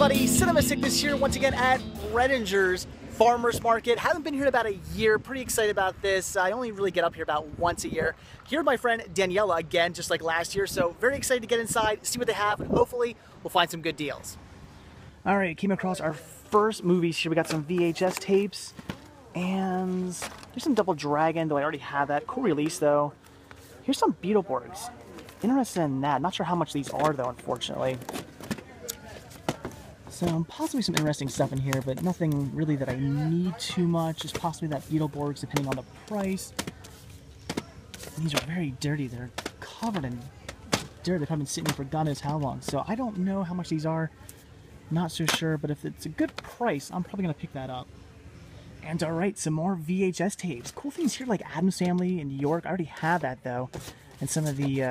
everybody, Cinema Sickness here once again at Renninger's Farmers Market. Haven't been here in about a year, pretty excited about this. I only really get up here about once a year. Here with my friend Daniela again, just like last year, so very excited to get inside, see what they have, and hopefully we'll find some good deals. Alright, came across our first movies here. We got some VHS tapes, and there's some Double Dragon, though I already have that. Cool release though. Here's some Beetleborgs. Interested in that. Not sure how much these are though, unfortunately. So possibly some interesting stuff in here, but nothing really that I need too much. Just possibly that Beetleborgs, depending on the price. And these are very dirty. They're covered in dirt. They've probably been sitting here for God knows how long. So I don't know how much these are. Not so sure, but if it's a good price, I'm probably going to pick that up. And alright, some more VHS tapes. Cool things here like Addams Family in New York. I already have that though. And some of the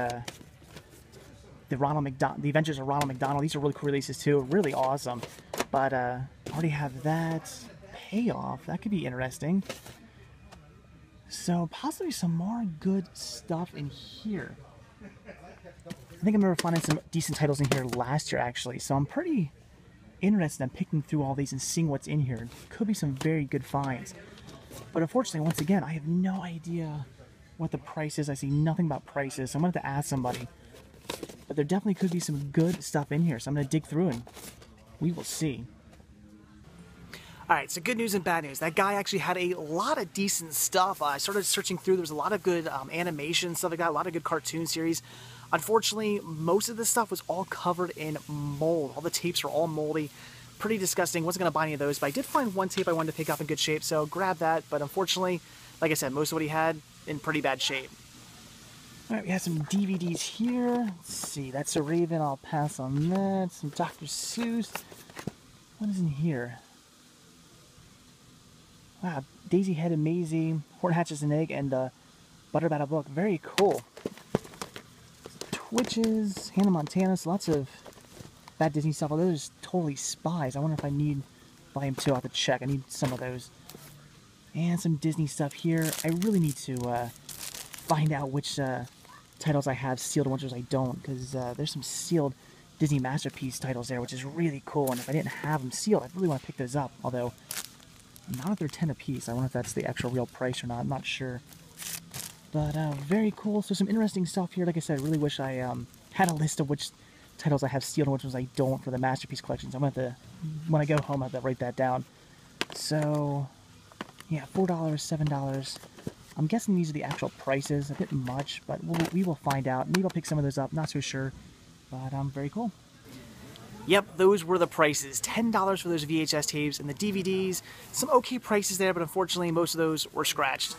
Adventures of Ronald McDonald. These are really cool releases too. Really awesome. But I already have that. Payoff. That could be interesting. So possibly some more good stuff in here. I think I remember finding some decent titles in here last year actually. So I'm pretty interested in picking through all these and seeing what's in here. Could be some very good finds. But unfortunately, once again, I have no idea what the price is. I see nothing about prices. So I'm going to have to ask somebody. But there definitely could be some good stuff in here. So I'm going to dig through and we will see. Alright, so good news and bad news. That guy actually had a lot of decent stuff. I started searching through. There was a lot of good animation, stuff like that. A lot of good cartoon series. Unfortunately, most of this stuff was all covered in mold. All the tapes are all moldy. Pretty disgusting. Wasn't going to buy any of those, but I did find one tape I wanted to pick up in good shape, so grab that. But unfortunately, like I said, most of what he had in pretty bad shape. Alright, we have some DVDs here. Let's see, that's a Raven. I'll pass on that. Some Dr. Seuss. What is in here? Wow, Daisy Head and Maisie, Horn Hatches an Egg, and Butter About a Book. Very cool. Twitches, Hannah Montana, so lots of bad Disney stuff. Although there's totally Spies. I wonder if I need Volume 2. I'll have to check. I need some of those. And some Disney stuff here. I really need to find out which titles I have sealed and which I don't, because there's some sealed Disney Masterpiece titles there, which is really cool. And if I didn't have them sealed, I really want to pick those up. Although, not if they're 10 a piece. I wonder if that's the actual real price or not. I'm not sure. But very cool. So some interesting stuff here. Like I said, I really wish I had a list of which titles I have sealed and which ones I don't for the Masterpiece collections. I'm going to have to, when I go home, I have to write that down. So, yeah, $4, $7. I'm guessing these are the actual prices. A bit much, but we will find out. Maybe I'll pick some of those up. Not so sure. But very cool. Yep, those were the prices. $10 for those VHS tapes and the DVDs. Some okay prices there, but unfortunately most of those were scratched.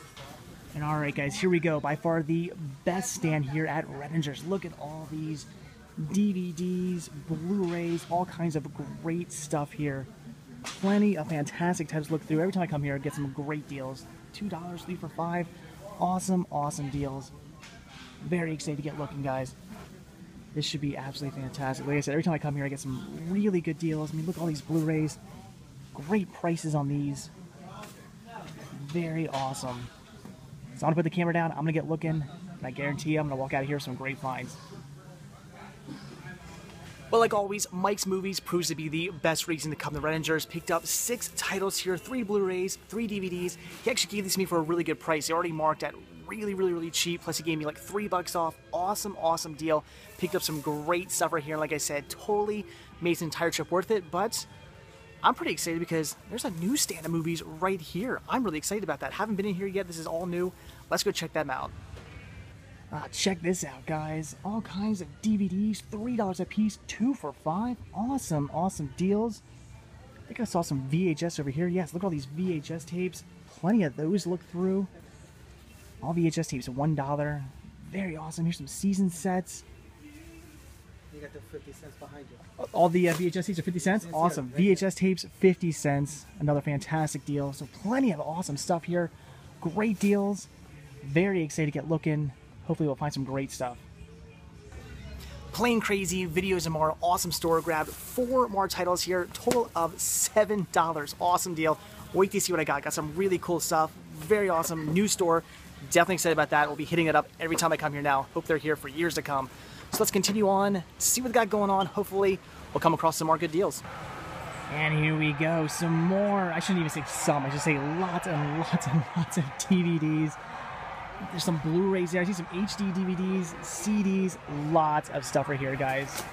And alright guys, here we go. By far the best stand here at Renninger's. Look at all these DVDs, Blu-rays, all kinds of great stuff here. Plenty of fantastic titles to look through. Every time I come here I get some great deals. $2, 3 for $5. Awesome, awesome deals. Very excited to get looking, guys. This should be absolutely fantastic. Like I said, every time I come here I get some really good deals. I mean, look at all these Blu-rays. Great prices on these. Very awesome. So I'm going to put the camera down, I'm going to get looking, and I guarantee you I'm going to walk out of here with some great finds. Well, like always, Mike's Movies proves to be the best reason to come to Renninger's. Picked up 6 titles here, 3 Blu-rays, 3 DVDs. He actually gave these to me for a really good price. They already marked at really cheap, plus he gave me like $3 off. Awesome, awesome deal. Picked up some great stuff right here. Like I said, totally made the entire trip worth it, but I'm pretty excited because there's a new stand of movies right here. I'm really excited about that. Haven't been in here yet. This is all new. Let's go check them out. Check this out, guys. All kinds of DVDs, $3 a piece, 2 for $5. Awesome, awesome deals. I think I saw some VHS over here. Yes, look at all these VHS tapes. Plenty of those to look through. All VHS tapes, $1. Very awesome. Here's some season sets. You got the 50 cents behind you. All the VHS tapes are 50 cents? Awesome. VHS tapes, 50 cents. Another fantastic deal. So plenty of awesome stuff here. Great deals. Very excited to get looking. Hopefully we'll find some great stuff. Plain Crazy Videos and More. Awesome store. Grabbed 4 more titles here. Total of $7. Awesome deal. Wait to see what I got. Got some really cool stuff. Very awesome. New store. Definitely excited about that. We'll be hitting it up every time I come here now. Hope they're here for years to come. So let's continue on, see what we got going on. Hopefully we'll come across some more good deals. And here we go, some more. I shouldn't even say some, I should say lots and lots and lots of DVDs. There's some Blu-rays there. I see some HD DVDs, CDs, lots of stuff right here, guys.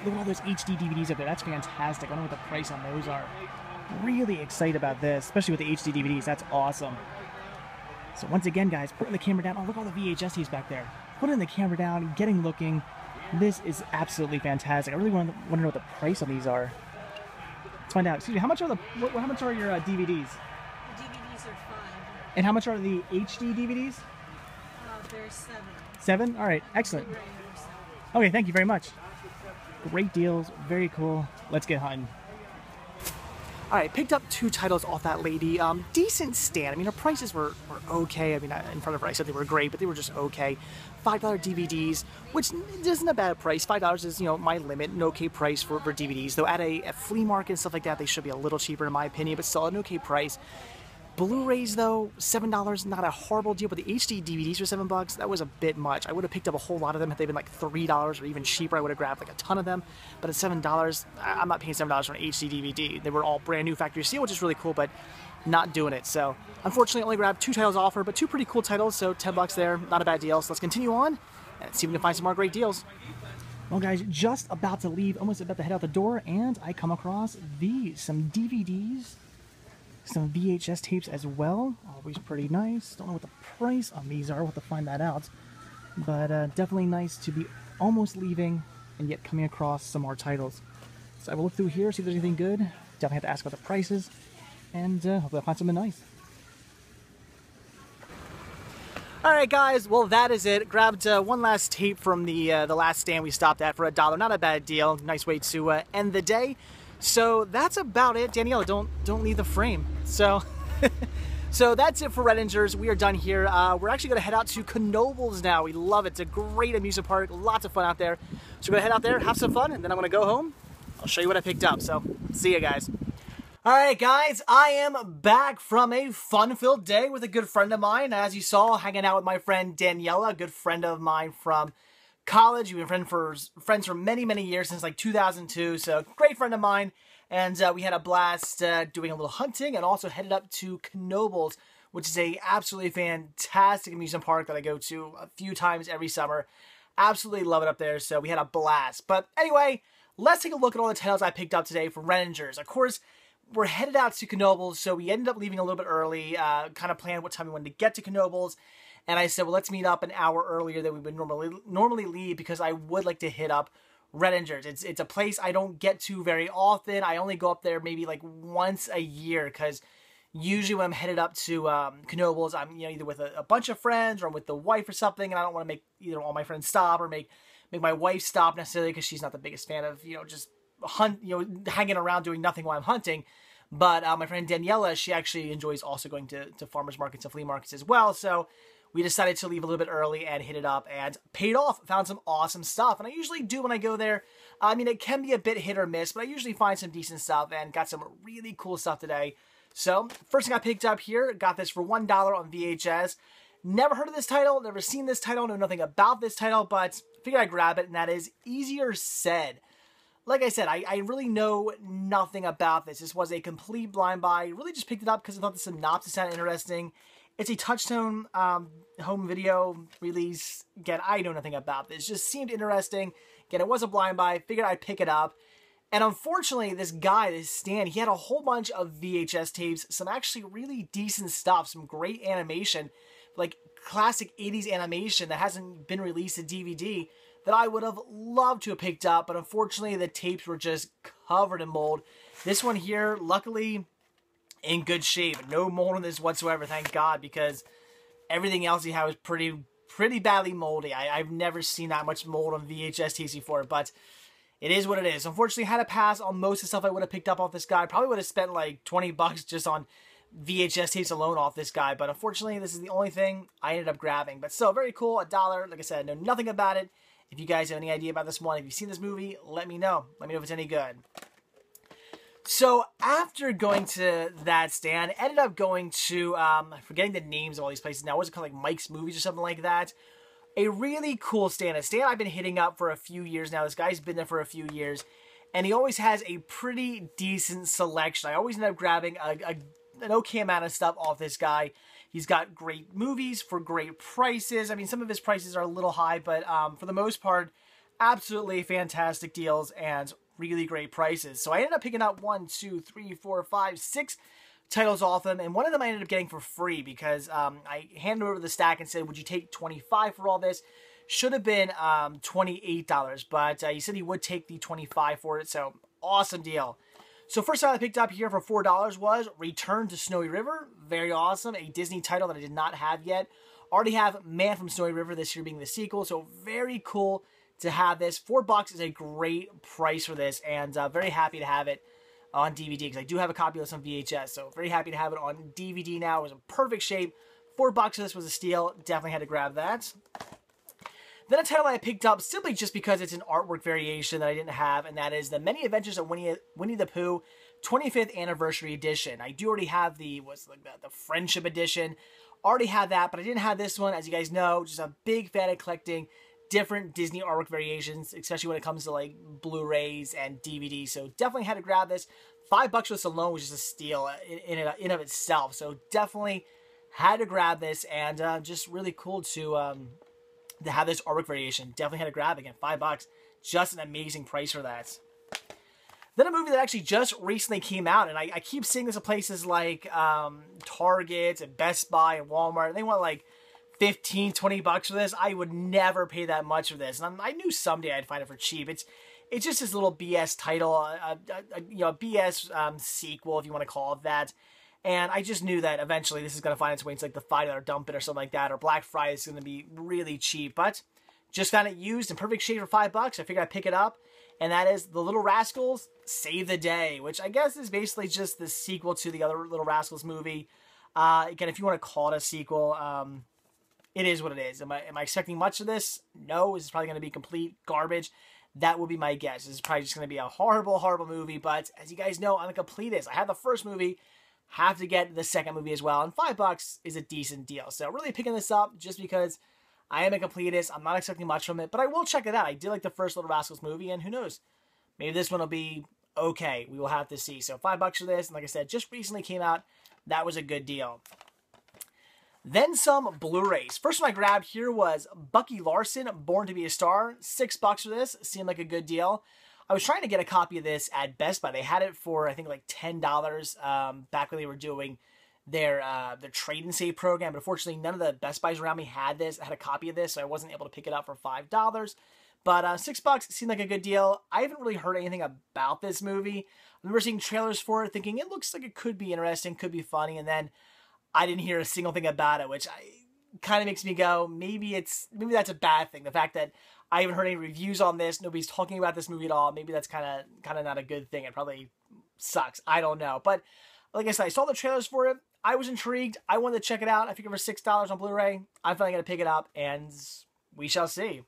Look at all those HD DVDs up there. That's fantastic. I wonder what the price on those are. Really excited about this, especially with the HD DVDs. That's awesome. So once again, guys, putting the camera down. Oh, look at all the VHS tapes back there. Putting the camera down, getting looking. This is absolutely fantastic. I really want to know what the price on these are. Let's find out. Excuse me, how much are how much are your DVDs? The DVDs are $5. And how much are the HD DVDs? They're $7. 7? All right, excellent. Okay, thank you very much. Great deals, very cool. Let's get hunting. All right, picked up 2 titles off that lady. Decent stand. I mean, her prices were okay. I mean, in front of her, I said they were great, but they were just okay. $5 DVDs, which isn't a bad price. $5 is, you know, my limit, an okay price for DVDs. Though at a flea market and stuff like that, they should be a little cheaper in my opinion, but still an okay price. Blu-rays though, $7, not a horrible deal, but the HD DVDs for $7, that was a bit much. I would have picked up a whole lot of them had they been like $3 or even cheaper. I would have grabbed like a ton of them, but at $7, I'm not paying $7 for an HD DVD. They were all brand new factory seal, which is really cool, but not doing it. So unfortunately, I only grabbed 2 titles offered, but 2 pretty cool titles, so $10 there, not a bad deal. So let's continue on and see if we can find some more great deals. Well, guys, just about to leave, almost about to head out the door, and I come across these, some DVDs. Some VHS tapes as well, always pretty nice. Don't know what the price on these are, we'll have to find that out. But definitely nice to be almost leaving and yet coming across some more titles. So I will look through here, see if there's anything good. Definitely have to ask about the prices, and hopefully I'll find something nice. Alright guys, well that is it. Grabbed one last tape from the last stand we stopped at for $1. Not a bad deal, nice way to end the day. So that's about it. Daniela, don't leave the frame. So so that's it for Renninger's. We are done here. We're actually going to head out to Knoebels now. We love it. It's a great amusement park. Lots of fun out there. So we're going to head out there, have some fun, and then I'm going to go home. I'll show you what I picked up. So see you guys. Alright guys, I am back from a fun-filled day with a good friend of mine. As you saw, hanging out with my friend Daniela, a good friend of mine from college. We've been friends for many, many years, since like 2002, so great friend of mine, and we had a blast doing a little hunting, and also headed up to Knoebels, which is a absolutely fantastic amusement park that I go to a few times every summer. Absolutely love it up there, so we had a blast. But anyway, let's take a look at all the titles I picked up today from Renninger's. Of course, we're headed out to Knoebels, so we ended up leaving a little bit early, kind of planned what time we wanted to get to Knoebels. And I said, well, let's meet up an hour earlier than we would normally leave, because I would like to hit up Renninger's. It's a place I don't get to very often. I only go up there maybe like once a year, because usually when I'm headed up to Knoebels, I'm either with a bunch of friends or I'm with the wife or something, and I don't want to make either all my friends stop or make my wife stop necessarily, because she's not the biggest fan of just hanging around doing nothing while I'm hunting. But my friend Daniela, she actually enjoys also going to farmers markets and flea markets as well. So we decided to leave a little bit early and hit it up, and paid off. Found some awesome stuff, and I usually do when I go there. I mean, it can be a bit hit or miss, but I usually find some decent stuff, and got some really cool stuff today. So, first thing I picked up here, got this for $1 on VHS. Never heard of this title, never seen this title, know nothing about this title, but figured I'd grab it, and that is Easier Said. Like I said, I really know nothing about this. This was a complete blind buy. Really just picked it up because I thought the synopsis sounded interesting. It's a Touchstone home video release. Again, I know nothing about this. Just seemed interesting. Again, it was a blind buy. Figured I'd pick it up. And unfortunately, this guy, this Stan, he had a whole bunch of VHS tapes. Some actually really decent stuff. Some great animation. Like classic 80s animation that hasn't been released in DVD. That I would have loved to have picked up. But unfortunately, the tapes were just covered in mold. This one here, luckily, in good shape. No mold on this whatsoever, thank God, because everything else he had was pretty badly moldy. I've never seen that much mold on VHS tapes before, but it is what it is. Unfortunately, I had to pass on most of the stuff I would have picked up off this guy. Probably would have spent like 20 bucks just on VHS tapes alone off this guy, but unfortunately, this is the only thing I ended up grabbing. But still, very cool, $1. Like I said, I know nothing about it. If you guys have any idea about this one, if you've seen this movie, let me know. Let me know if it's any good. So after going to that stand, ended up going to, I'm forgetting the names of all these places now. Was it called like Mike's Movies or something like that? A really cool stand. A stand I've been hitting up for a few years now. This guy's been there for a few years. and he always has a pretty decent selection. I always end up grabbing an okay amount of stuff off this guy. He's got great movies for great prices. I mean, some of his prices are a little high, but for the most part, absolutely fantastic deals and really great prices. So I ended up picking up 6 titles off them, and one of them I ended up getting for free because I handed over the stack and said, would you take $25 for all this? Should have been $28, but he said he would take the $25 for it, so awesome deal. So first time I picked up here for $4 was Return to Snowy River. Very awesome, a Disney title that I did not have yet. Already have Man from Snowy River, this year being the sequel, so very cool to have this. $4 is a great price for this, and very happy to have it on DVD, because I do have a copy of this on VHS, so very happy to have it on DVD now. It was in perfect shape. $4 for this was a steal. Definitely had to grab that. Then a title I picked up simply just because it's an artwork variation that I didn't have, and that is The Many Adventures of Winnie the Pooh 25th Anniversary Edition. I do already have the Friendship Edition. Already had that, but I didn't have this one. As you guys know, just a big fan of collecting different Disney artwork variations, especially when it comes to like Blu-rays and DVDs. So definitely had to grab this. $5 for this alone was just a steal in of itself. So definitely had to grab this, and just really cool to have this artwork variation. Definitely had to grab it again. $5, just an amazing price for that. Then a movie that actually just recently came out, and I keep seeing this at places like Target and Best Buy and Walmart, and they want like $15, $20 for this. I would never pay that much for this, and I knew someday I'd find it for cheap. It's just this little BS title, a BS sequel, if you want to call it that. And I just knew that eventually this is going to find its way into like the $5 dump it or something like that, or Black Friday is going to be really cheap. But just found it used in perfect shape for $5. I figured I'd pick it up, and that is The Little Rascals Save the Day, which I guess is basically just the sequel to the other Little Rascals movie. Again, if you want to call it a sequel, it is what it is. Am I expecting much of this? No. This is probably going to be complete garbage. That would be my guess. This is probably just going to be a horrible, horrible movie. But as you guys know, I'm a completist. I have the first movie, have to get the second movie as well. And $5 is a decent deal. So really picking this up just because I am a completist. I'm not expecting much from it, but I will check it out. I did like the first Little Rascals movie, and who knows? Maybe this one will be okay. We will have to see. So $5 for this. And like I said, just recently came out. That was a good deal. Then some Blu-rays. First one I grabbed here was Bucky Larson, Born to be a Star. $6 for this. Seemed like a good deal. I was trying to get a copy of this at Best Buy. They had it for, I think, like $10 back when they were doing their trade and save program. But unfortunately, none of the Best Buys around me had a copy of this, so I wasn't able to pick it up for $5. But $6 seemed like a good deal. I haven't really heard anything about this movie. I remember seeing trailers for it, thinking it looks like it could be interesting, could be funny, and then I didn't hear a single thing about it, which kind of makes me go, maybe that's a bad thing. The fact that I haven't heard any reviews on this, nobody's talking about this movie at all, maybe that's kind of not a good thing. It probably sucks. I don't know. But like I said, I saw the trailers for it. I was intrigued. I wanted to check it out. I figured for $6 on Blu-ray, I'm finally going to pick it up, and we shall see.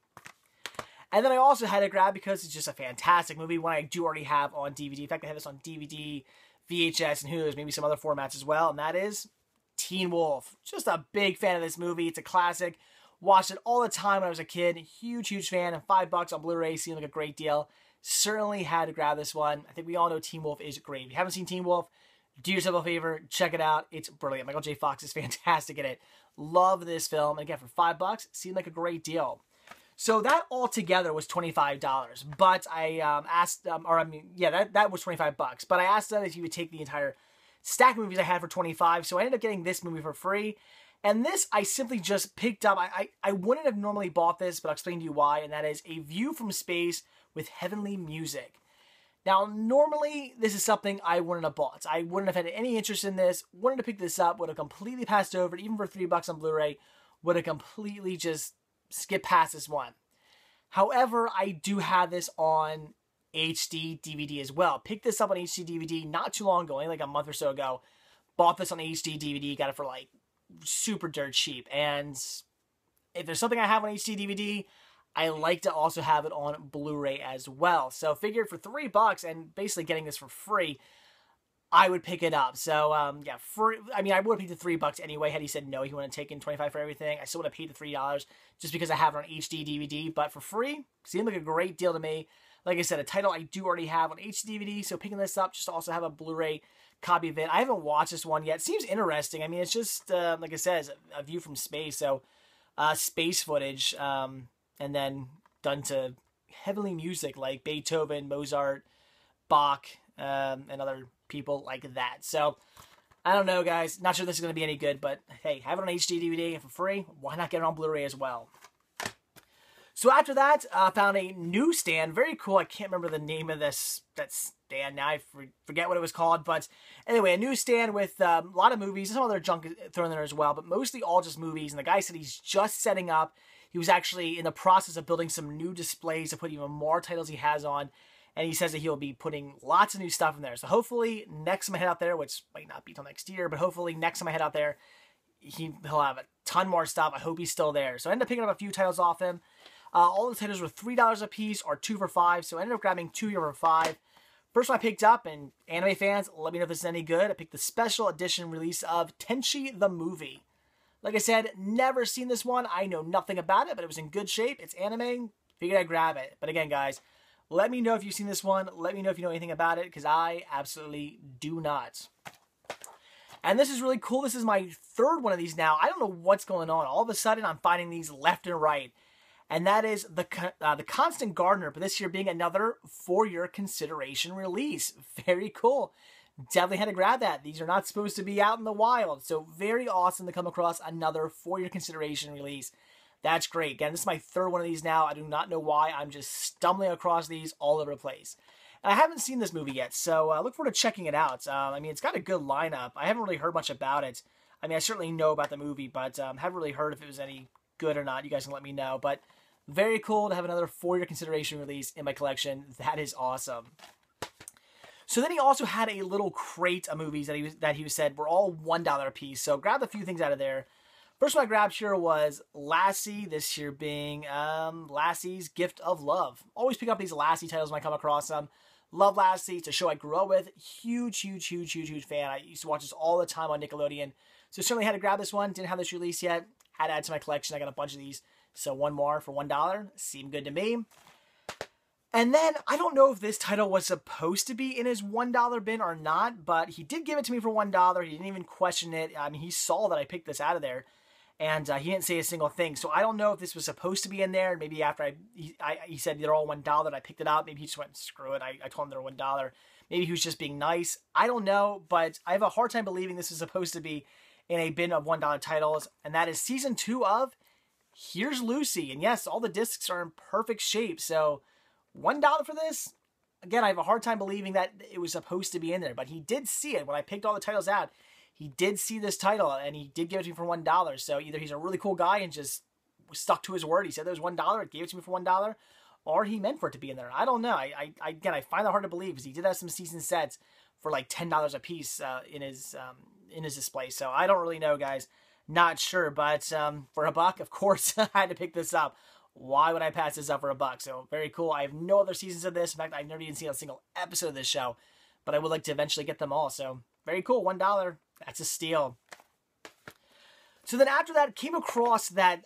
And then I also had to grab, because it's just a fantastic movie, one I do already have on DVD. In fact, I have this on DVD, VHS, and who knows, maybe some other formats as well, and that is Teen Wolf. Just a big fan of this movie. It's a classic. Watched it all the time when I was a kid. Huge fan. And $5 on Blu-ray seemed like a great deal. Certainly had to grab this one. I think we all know Teen Wolf is great. If you haven't seen Teen Wolf, do yourself a favor. Check it out. It's brilliant. Michael J. Fox is fantastic in it. Love this film. And again, for $5, seemed like a great deal. So that all together was $25. But I asked, that was $25. But I asked them if you would take the entire stack of movies I had for $25. So I ended up getting this movie for free. And this I simply just picked up. I wouldn't have normally bought this, but I'll explain to you why. And that is A View from Space with Heavenly Music. Now, normally, this is something I wouldn't have bought. I wouldn't have had any interest in this. Wanted to pick this up. Would have completely passed over it. Even for $3 on Blu-ray, would have completely just skipped past this one. However, I do have this on HD DVD as well. Picked this up on HD DVD not too long ago, only like a month or so ago. Bought this on HD DVD. Got it for like super dirt cheap. And if there's something I have on HD DVD, I like to also have it on Blu-ray as well. So figured for $3 and basically getting this for free, I would pick it up. So yeah, I would have paid the $3 anyway had he said no, he wouldn't have taken $25 for everything. I still would have paid the $3 just because I have it on HD DVD. But for free, seemed like a great deal to me. Like I said, a title I do already have on HD DVD, so picking this up just to also have a Blu-ray copy of it. I haven't watched this one yet. Seems interesting. I mean, it's just, like I said, it's a view from space, so space footage, and then done to heavily music like Beethoven, Mozart, Bach, and other people like that. So, I don't know, guys. Not sure this is going to be any good, but hey, have it on HD DVD for free. Why not get it on Blu-ray as well? So after that, I found a new stand. Very cool. I can't remember the name of that stand now. I forget what it was called. But anyway, a new stand with a lot of movies. Some other junk thrown in there as well, but mostly all just movies. And the guy said he's just setting up. He was actually in the process of building some new displays to put even more titles he has on. And he says that he'll be putting lots of new stuff in there. So hopefully next time I head out there, which might not be till next year, but hopefully next time I head out there, he'll have a ton more stuff. I hope he's still there. So I ended up picking up a few titles off him. All the titles were $3 a piece or 2 for $5, so I ended up grabbing 2 here for $5. First one I picked up, and anime fans, let me know if this is any good. I picked the special edition release of Tenchi the Movie. Like I said, never seen this one. I know nothing about it, but it was in good shape. It's anime. Figured I'd grab it. But again, guys, let me know if you've seen this one. Let me know if you know anything about it, because I absolutely do not. And this is really cool. This is my third one of these now. I don't know what's going on. All of a sudden, I'm finding these left and right. And that is the Constant Gardener, but this year being another for your consideration release. Very cool. Definitely had to grab that. These are not supposed to be out in the wild, so very awesome to come across another for your consideration release. That's great. Again, this is my third one of these now. I do not know why. I'm just stumbling across these all over the place. And I haven't seen this movie yet, so I look forward to checking it out. I mean, it's got a good lineup. I haven't really heard much about it. I mean, I certainly know about the movie, but haven't really heard if it was any good or not. You guys can let me know, but very cool to have another for your consideration release in my collection. That is awesome. So then he also had a little crate of movies that he said were all $1 a piece. So grabbed a few things out of there. First one I grabbed here was Lassie, this year being Lassie's Gift of Love. Always pick up these Lassie titles when I come across them. Love Lassie. It's a show I grew up with. Huge fan. I used to watch this all the time on Nickelodeon. So certainly had to grab this one. Didn't have this release yet. Had to add to my collection. I got a bunch of these. So one more for $1. Seemed good to me. And then, I don't know if this title was supposed to be in his $1 bin or not, but he did give it to me for $1. He didn't even question it. I mean, he saw that I picked this out of there, and he didn't say a single thing. So I don't know if this was supposed to be in there. Maybe after he said they're all $1 and I picked it out. Maybe he just went, screw it. I told him they're $1. Maybe he was just being nice. I don't know, but I have a hard time believing this is supposed to be in a bin of $1 titles, and that is Season 2 of Here's Lucy. And yes, all the discs are in perfect shape, so $1 for this? Again, I have a hard time believing that it was supposed to be in there, but he did see it. When I picked all the titles out, he did see this title, and he did give it to me for $1. So either he's a really cool guy and just stuck to his word. He said there was $1, gave it to me for $1, or he meant for it to be in there. I don't know. Again, I find that hard to believe, because he did have some season sets for like $10 a piece in his display. So I don't really know, guys. Not sure, but for $1, of course, I had to pick this up. Why would I pass this up for $1? So very cool. I have no other seasons of this. In fact, I've never even seen a single episode of this show, but I would like to eventually get them all. So very cool. $1. That's a steal. So then after that, came across that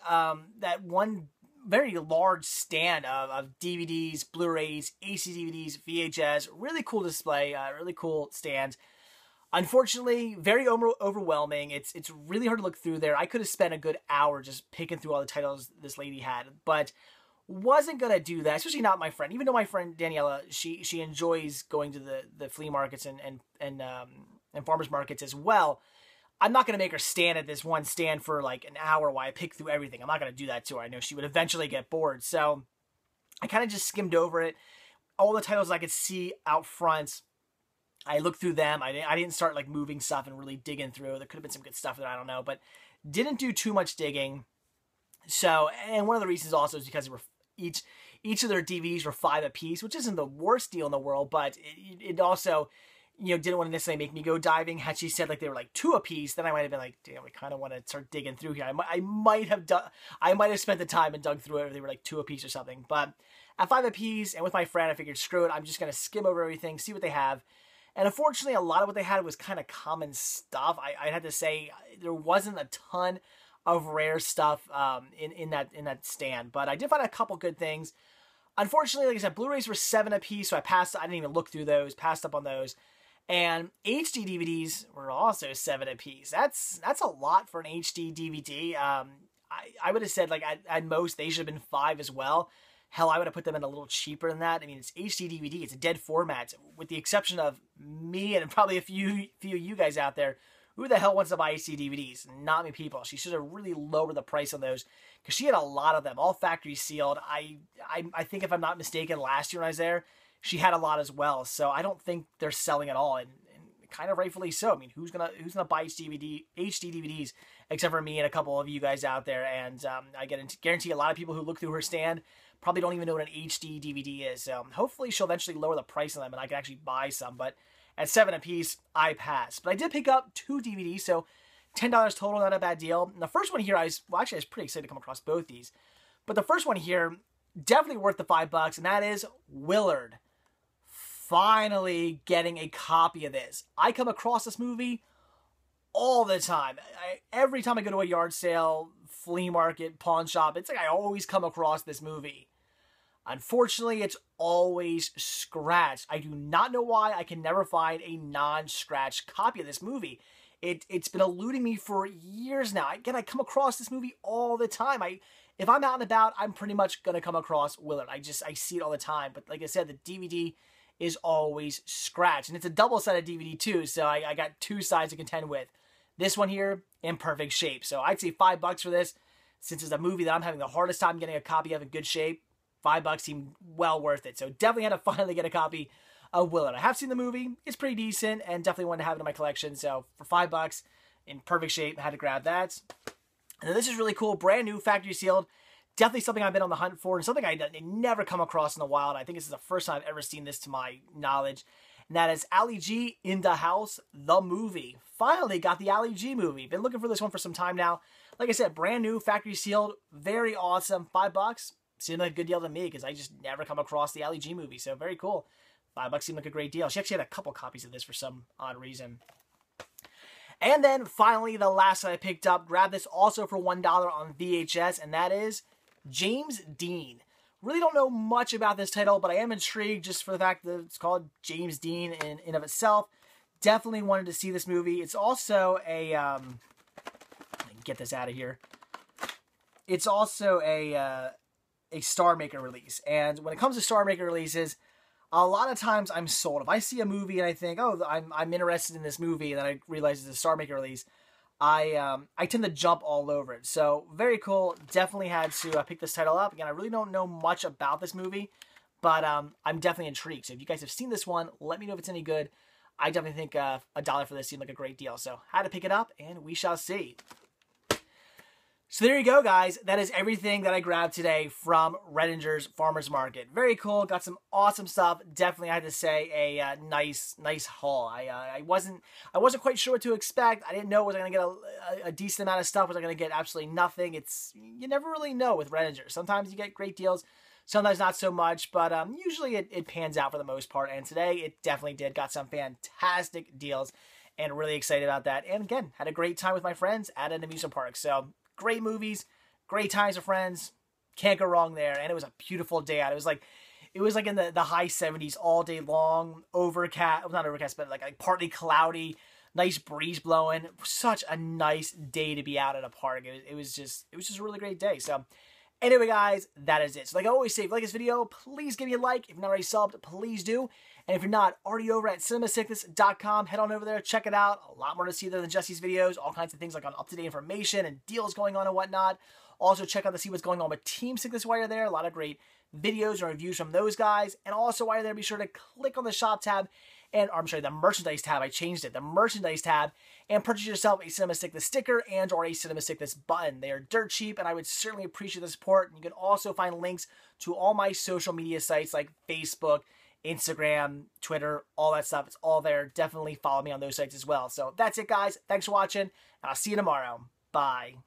one very large stand of DVDs, Blu-rays, AC DVDs, VHS. Really cool display. Really cool stand. Unfortunately, very overwhelming. It's really hard to look through there. I could have spent a good hour just picking through all the titles this lady had, but wasn't gonna do that. Especially not my friend. Even though my friend Daniela, she enjoys going to the flea markets and farmers markets as well. I'm not gonna make her stand at this one stand for like an hour while I pick through everything. I'm not gonna do that to her. I know she would eventually get bored. So I kind of just skimmed over it. All the titles I could see out front, I looked through them. I didn't start like moving stuff and really digging through. There could have been some good stuff there, I don't know, but didn't do too much digging. So, and one of the reasons also is because they were each of their DVDs were $5 a piece, which isn't the worst deal in the world, but it also, didn't want to necessarily make me go diving. Had she said like they were like $2 a piece, then I might have been like, damn, we kind of want to start digging through here. I might have spent the time and dug through it if they were like $2 a piece or something. But at $5 a piece, and with my friend, I figured, screw it, I'm just gonna skim over everything, see what they have. And unfortunately, a lot of what they had was kind of common stuff. I had to say there wasn't a ton of rare stuff in that stand, but I did find a couple good things. Unfortunately, like I said, Blu-rays were $7 a piece, so I didn't even look through those, passed up on those. And HD DVDs were also $7 a piece. That's a lot for an HD DVD. I would have said, like, at most, they should have been $5 as well. Hell, I would have put them in a little cheaper than that. I mean, it's HD DVD. It's a dead format. With the exception of me and probably a few of you guys out there, who the hell wants to buy HD DVDs? Not many people. She should have really lowered the price on those because she had a lot of them, all factory sealed. I think, if I'm not mistaken, last year when I was there, she had a lot as well. So I don't think they're selling at all, and kind of rightfully so. I mean, who's gonna buy HD DVDs except for me and a couple of you guys out there? And I guarantee a lot of people who look through her stand probably don't even know what an HD DVD is. So hopefully she'll eventually lower the price on them and I can actually buy some. But at $7 a piece, I pass. But I did pick up 2 DVDs, so $10 total, not a bad deal. And the first one here, I was pretty excited to come across both these. But the first one here, definitely worth the $5, and that is Willard. Finally getting a copy of this. I come across this movie all the time. Every time I go to a yard sale, flea market, pawn shop, it's like I always come across this movie. Unfortunately, it's always scratched. I do not know why I can never find a non-scratched copy of this movie. It's been eluding me for years now. Again, I come across this movie all the time. If I'm out and about, I'm pretty much going to come across Willard. I see it all the time. But like I said, the DVD is always scratched. And it's a double-sided DVD too, so I got 2 sides to contend with. This one here, in perfect shape. So I'd say $5 for this, since it's a movie that I'm having the hardest time getting a copy of in good shape. $5 seemed well worth it. So definitely had to finally get a copy of Willard. I have seen the movie. It's pretty decent, and definitely wanted to have it in my collection. So for $5, in perfect shape, I had to grab that. And then this is really cool. Brand new, factory sealed. Definitely something I've been on the hunt for, and something I never come across in the wild. I think this is the first time I've ever seen this to my knowledge. And that is Ali G in the House, the movie. Finally got the Ali G movie. Been looking for this one for some time now. Like I said, brand new, factory sealed, very awesome. $5 seemed like a good deal to me because I just never come across the Ali G movie. So very cool. $5 seemed like a great deal. She actually had a couple copies of this for some odd reason. And then finally, the last that I picked up, grabbed this also for $1 on VHS, and that is James Dean. Really don't know much about this title, but I am intrigued just for the fact that it's called James Dean in of itself. Definitely wanted to see this movie. It's also a, get this out of here. It's also a Star Maker release. And when it comes to Star Maker releases, a lot of times I'm sold. If I see a movie and I think, oh, I'm interested in this movie, and then I realize it's a Star Maker release, I tend to jump all over it. So very cool. Definitely had to pick this title up. Again, I really don't know much about this movie, but I'm definitely intrigued. So if you guys have seen this one, let me know if it's any good. I definitely think $1 for this seemed like a great deal. So had to pick it up, and we shall see. So there you go, guys. That is everything that I grabbed today from Renninger's Farmer's Market. Very cool. Got some awesome stuff. Definitely, I had to say, a nice haul. I wasn't quite sure what to expect. I didn't know, was I going to get a decent amount of stuff? Was I going to get absolutely nothing? You never really know with Renninger. Sometimes you get great deals. Sometimes not so much, but usually it pans out for the most part. And today, it definitely did. Got some fantastic deals, and really excited about that. And again, had a great time with my friends at an amusement park. So great movies, great times with friends. Can't go wrong there. And it was a beautiful day out. It was like in the high 70s all day long. Overcast, well, not overcast, but like partly cloudy. Nice breeze blowing. Such a nice day to be out at a park. It was just a really great day. So anyway, guys, that is it. So like I always say, if you like this video, please give me a like. If you're not already subbed, please do. And if you're not already over at cinemasickness.com, head on over there, check it out. A lot more to see there than just these videos. All kinds of things like on up-to-date information and deals going on and whatnot. Also, check out to see what's going on with Team Sickness while you're there. A lot of great videos and reviews from those guys. And also, while you're there, be sure to click on the shop tab, the merchandise tab. I changed it. The merchandise tab, and purchase yourself a Cinema Sickness sticker and or a Cinema Sickness button. They are dirt cheap, and I would certainly appreciate the support. And you can also find links to all my social media sites like Facebook, Instagram, Twitter, all that stuff. It's all there. Definitely follow me on those sites as well. So that's it, guys. Thanks for watching, and I'll see you tomorrow. Bye.